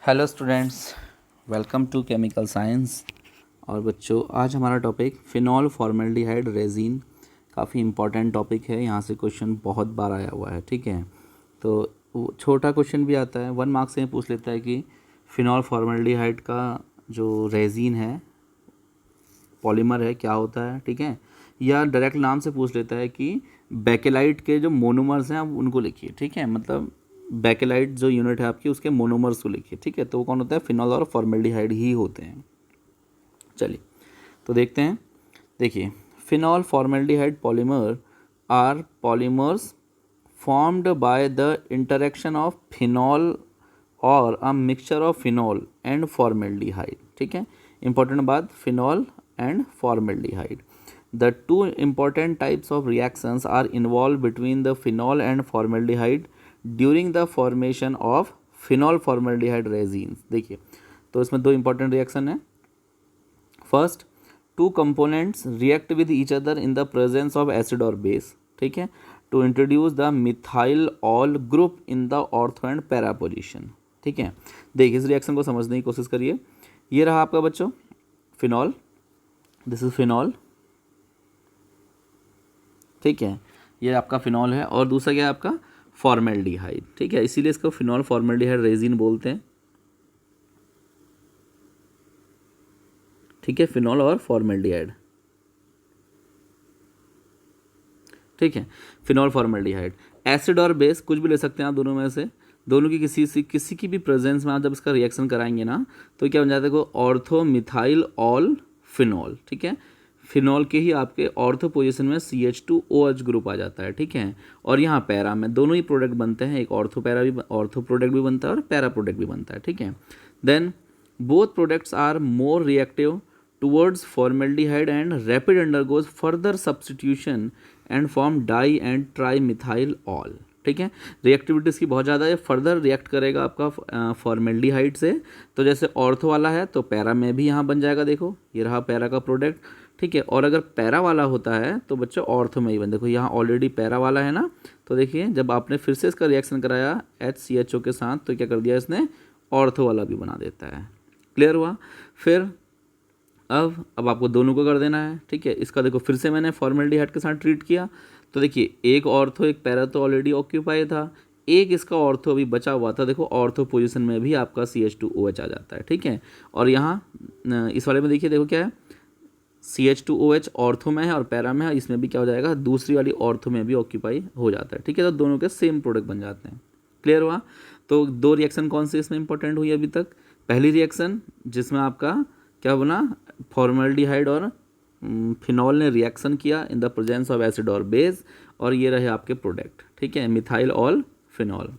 Hello students, welcome to chemical science. और बच्चों, आज हमारा टॉपिक फिनॉल फॉर्मेल्डिहाइड रेजिन, काफ़ी इम्पॉर्टेंट टॉपिक है। यहाँ से क्वेश्चन बहुत बार आया हुआ है, ठीक है। तो वो छोटा क्वेश्चन भी आता है, 1 मार्क से पूछ लेता है कि फिनॉल फॉर्मेल्डिहाइड का जो रेजिन है, पॉलीमर है, क्या होता है, ठीक है। या डायरेक्ट नाम से पूछ लेता है कि बेकेलाइट के जो मोनोमर्स हैं आप उनको लिखिए, ठीक है। मतलब बेकेलाइट जो यूनिट है आपकी, उसके मोनोमर्स को लिखिए, ठीक है। तो वो कौन होता है? फिनॉल और फॉर्मेल्डिहाइड ही होते हैं। चलिए तो देखते हैं। देखिए, phenol formaldehyde polymer are polymers formed by the interaction of phenol or a mixture of phenol and formaldehyde, ठीक है। इंपॉर्टेंट बात, phenol and formaldehyde. The two important types of reactions are involved between the phenol and formaldehyde during the formation of phenol formaldehyde resins। देखिए, तो इसमें दो important reaction है। First, two components react with each other in the presence of acid और base, ठीक है, to introduce the methylol group in the ortho and para position, ठीक है। देखिए, इस रिएक्शन को समझने की कोशिश करिए। ये रहा आपका बच्चों फिनॉल, दिस इज फिनॉल, ठीक है। ये आपका फिनॉल है और दूसरा क्या है आपका? फॉर्मेल्डिहाइड, ठीक है। इसीलिए इसको फिनॉल फॉर्मेल्डिहाइड रेजिन बोलते हैं, ठीक है। फिनॉल और फॉर्मेल्डिहाइड, ठीक है। फिनॉल फॉर्मेल्डिहाइड, एसिड और बेस कुछ भी ले सकते हैं आप दोनों में से। दोनों की किसी की भी प्रेजेंस में आप जब इसका रिएक्शन कराएंगे ना, तो क्या बन जाता है? देखो, ऑर्थो मिथाइल ऑल फिनॉल, ठीक है। फिनॉल के ही आपके ऑर्थो पोजीशन में CH2OH ग्रुप आ जाता है, ठीक है। और यहाँ पैरा में दोनों ही प्रोडक्ट बनते हैं, एक ऑर्थो प्रोडक्ट भी बनता है और पैरा प्रोडक्ट भी बनता है, ठीक है। Then both products are more reactive towards formaldehyde and rapid undergoes further substitution and form di and tri methylol, ठीक है। रिएक्टिविटी इसकी बहुत ज़्यादा है, फर्दर रिएक्ट करेगा आपका फॉर्मेल्डिहाइड से। तो जैसे ऑर्थो वाला है तो पैरा में भी यहाँ बन जाएगा, देखो ये रहा पैरा का प्रोडक्ट, ठीक है। और अगर पैरा वाला होता है तो बच्चों ऑर्थो में ही बन, देखो यहाँ ऑलरेडी पैरा वाला है ना, तो देखिए जब आपने फिर से इसका रिएक्शन कराया HCHO के साथ, तो क्या कर दिया इसने? ऑर्थो वाला भी बना देता है। क्लियर हुआ? फिर अब आपको दोनों को कर देना है, ठीक है। इसका देखो फिर से मैंने फॉर्मेल्डिहाइड के साथ ट्रीट किया, तो देखिए एक ऑर्थो एक पैरा तो ऑलरेडी ऑक्यूपाई था, एक इसका ऑर्थो अभी बचा हुआ था। देखो ऑर्थो पोजीशन में भी आपका CH2OH आ जाता है, ठीक है। और यहाँ इस वाले में देखिए, देखो क्या है, CH2OH ऑर्थो में है और पैरा में है, इसमें भी क्या हो जाएगा? दूसरी वाली ऑर्थो में भी ऑक्यूपाई हो जाता है, ठीक है। तो दोनों के सेम प्रोडक्ट बन जाते हैं। क्लियर हुआ? तो दो रिएक्शन कौन सी इसमें इंपॉर्टेंट हुई अभी तक? पहली रिएक्शन जिसमें आपका क्या बना? फॉर्मेल्डिहाइड और फिनॉल ने रिएक्शन किया इन द प्रेजेंस ऑफ एसिड और बेस, और ये रहे आपके प्रोडक्ट, ठीक है, मिथाइल ऑल फिनॉल,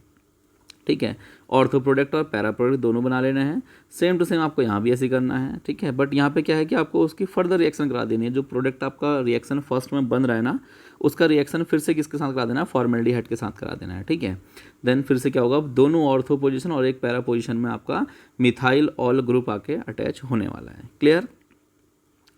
ठीक है। ऑर्थो प्रोडक्ट और पैरा प्रोडक्ट दोनों बना लेने हैं। सेम टू सेम आपको यहाँ भी ऐसे करना है, ठीक है। बट यहाँ पे क्या है कि आपको उसकी फर्दर रिएक्शन करा देनी है। जो प्रोडक्ट आपका रिएक्शन फर्स्ट में बन रहा है ना, उसका रिएक्शन फिर से किसके साथ करा देना है? फॉर्मेल्डिहाइड के साथ करा देना है, ठीक है। देन फिर से क्या होगा? दोनों ऑर्थो पोजिशन और एक पैरा पोजिशन में आपका मिथाइल ऑल ग्रुप आके अटैच होने वाला है। क्लियर?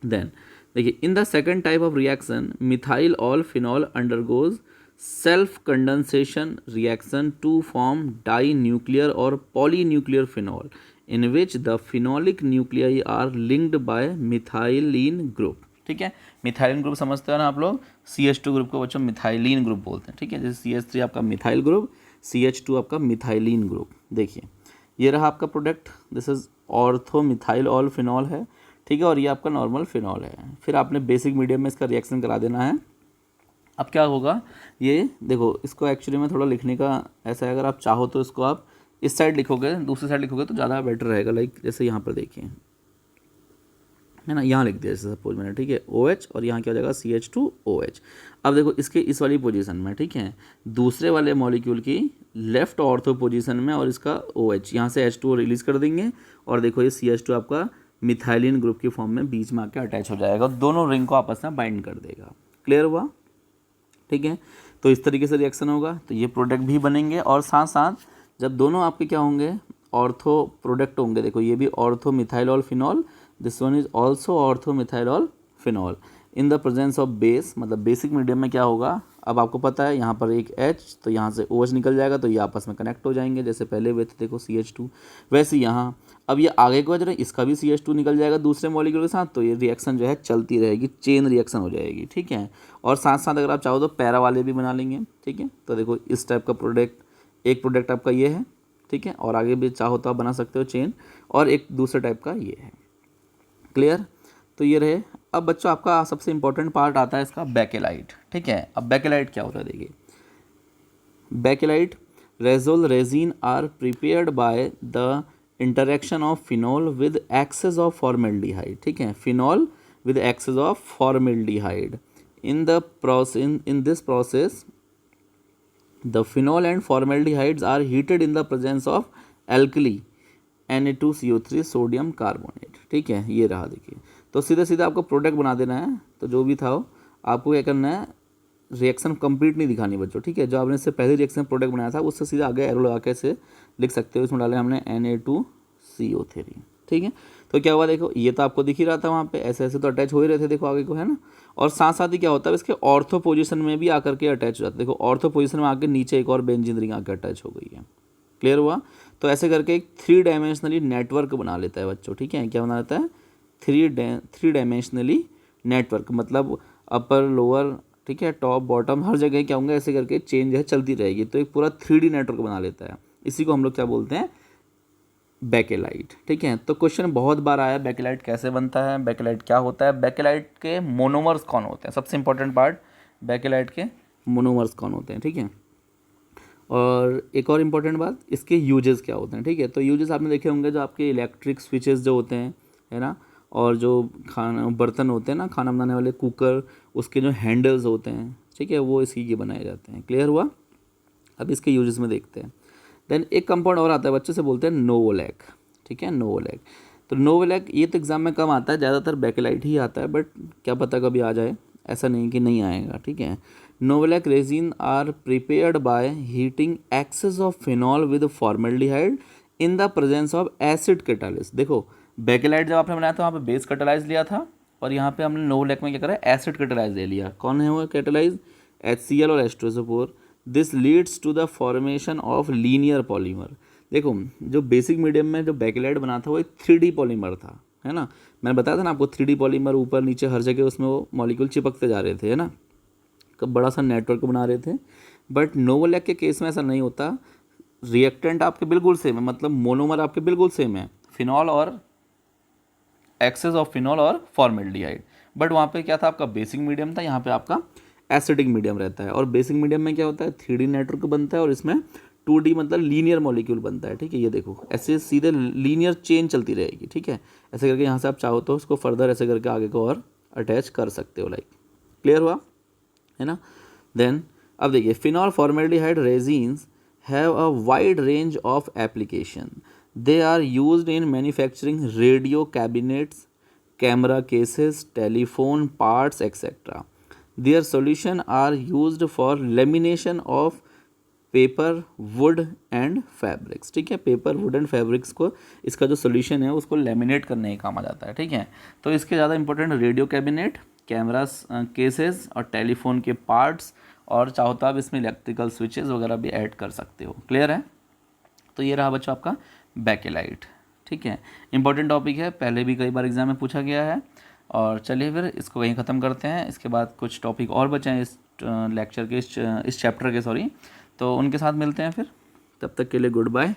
देन देखिए, in the second type of reaction methylol phenol undergoes self condensation reaction to form dinuclear और polynuclear phenol in which the phenolic nuclei are linked by methylene group, ठीक है। Methylene group समझते हो ना आप लोग? CH2 group को बच्चों मिथाइलिन ग्रुप बोलते हैं, ठीक है। जैसे CH3 आपका मिथाइल ग्रुप, CH2 आपका मिथाइलिन ग्रुप। देखिए ये रहा आपका product, this is ortho methyl all phenol है, ठीक है। और ये आपका नॉर्मल फिनॉल है। फिर आपने बेसिक मीडियम में इसका रिएक्शन करा देना है। अब क्या होगा? ये देखो, इसको एक्चुअली में थोड़ा लिखने का ऐसा है, अगर आप चाहो तो इसको आप इस साइड लिखोगे, दूसरी साइड लिखोगे तो ज़्यादा बेटर रहेगा। लाइक जैसे यहाँ पर देखिए, है ना, यहाँ लिख दिया जैसे सपोज मैंने, ठीक है, OH, और यहाँ क्या हो जाएगा? CH2OH। अब देखो इसके इस वाली पोजीशन में, ठीक है, दूसरे वाले मॉलिक्यूल की लेफ्ट ऑर्थो पोजीशन में, और इसका OH यहाँ से H2O रिलीज कर देंगे, और देखो ये CH2 आपका मिथाइलिन ग्रुप की फॉर्म में बीच में आके अटैच हो जाएगा, दोनों रिंग को आपस में बाइंड कर देगा। क्लियर हुआ? ठीक है। तो इस तरीके से रिएक्शन होगा, तो ये प्रोडक्ट भी बनेंगे, और साथ साथ जब दोनों आपके क्या होंगे? ऑर्थो प्रोडक्ट होंगे। देखो ये भी ortho methyl all phenol, this one is also ortho methyl all phenol. In the presence of base, मतलब बेसिक मीडियम में क्या होगा, अब आपको पता है यहाँ पर एक H, तो यहाँ से OH निकल जाएगा, तो ये आपस में कनेक्ट हो जाएंगे, जैसे पहले हुए थे देखो CH2। वैसे यहाँ अब ये आगे को जो है इसका भी CH2 निकल जाएगा दूसरे मॉलिक्यूल के साथ, तो ये रिएक्शन जो है चलती रहेगी, चेन रिएक्शन हो जाएगी, ठीक है। और साथ साथ अगर आप चाहो तो पैरा वाले भी बना लेंगे, ठीक है। तो देखो इस टाइप का प्रोडक्ट, एक प्रोडक्ट आपका ये है, ठीक है, और आगे भी चाहो तो आप बना सकते हो चेन, और एक दूसरे टाइप का ये है। क्लियर? तो ये रहे। अब बच्चों आपका सबसे इंपॉर्टेंट पार्ट आता है इसका बेकेलाइट, ठीक है। अब बेकेलाइट क्या होता है देखिए, bakelite resol resin are prepared by the interaction of phenol with excess of formaldehyde, ठीक है, phenol with excess of formaldehyde. In the process, in this process the phenol and formaldehydes are heated in the presence of alkali Na2CO3 sodium carbonate, ठीक है। ये रहा देखिए, तो सीधे सीधे आपको प्रोडक्ट बना देना है, तो जो भी था आपको क्या करना है, रिएक्शन कंप्लीट नहीं दिखानी बच्चों, ठीक है। जो आपने इससे पहले रिएक्शन प्रोडक्ट बनाया था उससे सीधा आगे एरो लगा के से लिख सकते हो, इसमें डाले हमने Na2CO3, ठीक है। तो क्या हुआ देखो, ये तो आपको दिख ही रहा था वहाँ पे, ऐसे ऐसे तो अटैच हो ही रहे थे देखो आगे को, है ना। और साथ साथ ही क्या होता है इसके ऑर्थो पोजीशन में भी आकर के अटैच हो जाता है, देखो ऑर्थो पोजीशन में आके नीचे एक और बेंजीन रिंग आकर अटैच हो गई है। क्लियर हुआ? तो ऐसे करके एक 3 डायमेंशनली नेटवर्क बना लेता है बच्चों, ठीक है। क्या बना लेता है? 3 डायमेंशनली नेटवर्क, मतलब अपर लोअर, ठीक है, टॉप बॉटम, हर जगह क्या होंगे ऐसे करके चेंज है चलती रहेगी, तो एक पूरा 3D नेटवर्क बना लेता है। इसी को हम लोग क्या बोलते हैं, बेकेलाइट, ठीक है। तो क्वेश्चन बहुत बार आया, बेकेलाइट कैसे बनता है, बेकेलाइट क्या होता है, बेकेलाइट के मोनोमर्स कौन होते हैं, सबसे इंपॉर्टेंट पार्ट, बेकेलाइट के मोनोमर्स कौन होते हैं, ठीक है। और एक और इम्पॉर्टेंट बात, इसके यूजेस क्या होते हैं, ठीक है। तो यूजेस आपने देखे होंगे, जो आपके इलेक्ट्रिक स्विचेस जो होते हैं, है ना, और जो खाना बर्तन होते हैं ना, खाना बनाने वाले कुकर, उसके जो हैंडल्स होते हैं, ठीक है, वो इसी के बनाए जाते हैं। क्लियर हुआ? अब इसके यूजेस में देखते हैं। देन एक कंपाउंड और आता है, बच्चों से बोलते हैं नोवोलैक, ठीक है, नोवोलैक। तो नोवोलैक ये तो एग्जाम में कम आता है, ज़्यादातर बेकेलाइट ही आता है, बट क्या पता कभी आ जाए, ऐसा नहीं कि नहीं आएगा, ठीक है। Novolac resin are prepared by heating excess of phenol with formaldehyde in the presence of acid catalyst. देखो बेकेलाइट जब आपने बनाया था वहाँ पे बेस कैटालाइज लिया था, और यहाँ पे हमने नोवोलैक में क्या करा, एसिड कैटालाइज ले लिया। कौन है वो कैटालाइज? HCl और H2SO4। This leads to the formation of linear polymer. देखो जो बेसिक मीडियम में जो बेकेलाइट बना था वो एक 3D पॉलीमर था, है ना। मैंने बताया था ना आपको 3D पॉलीमर, ऊपर नीचे हर जगह उसमें वो मॉलिक्यूल चिपकते जा रहे थे, है ना, कब बड़ा सा नेटवर्क बना रहे थे। बट नोवोलैक के केस में ऐसा नहीं होता, रिएक्टेंट आपके बिल्कुल सेम है, मतलब मोनोमर आपके बिल्कुल सेम है, फिनॉल और एक्सेस ऑफ फिनॉल और फॉर्मेल्डिहाइड। बट वहाँ पे क्या था, आपका बेसिक मीडियम था, यहाँ पे आपका एसिडिक मीडियम रहता है। और बेसिक मीडियम में क्या होता है, 3D नेटवर्क बनता है, और इसमें 2D मतलब लीनियर मॉलिक्यूल बनता है, ठीक है। ये देखो ऐसे सीधे लीनियर चेन चलती रहेगी, ठीक है। ऐसे करके यहाँ से आप चाहो तो उसको फर्दर ऐसे करके आगे को और अटैच कर सकते हो, लाइक। क्लियर हुआ, है ना। देन अब देखिए, phenol formaldehyde resins have a wide range of application. They are used in manufacturing radio cabinets, camera cases, telephone parts etcetera. Their solution are used for lamination of paper, wood and fabrics, ठीक है। Paper, wood and fabrics को इसका जो solution है उसको laminate करने का काम आ जाता है, ठीक है। तो इसके ज़्यादा important radio cabinet, cameras cases और टेलीफोन के पार्ट्स, और चाहो तो आप इसमें इलेक्ट्रिकल स्विचेस वगैरह भी ऐड कर सकते हो। क्लियर है? तो ये रहा बच्चों आपका बेकेलाइट, ठीक है। इंपॉर्टेंट टॉपिक है, पहले भी कई बार एग्जाम में पूछा गया है। और चलिए फिर इसको वहीं ख़त्म करते हैं, इसके बाद कुछ टॉपिक और बचे हैं इस लेक्चर के, इस चैप्टर के, सॉरी, तो उनके साथ मिलते हैं फिर। तब तक के लिए गुड बाय।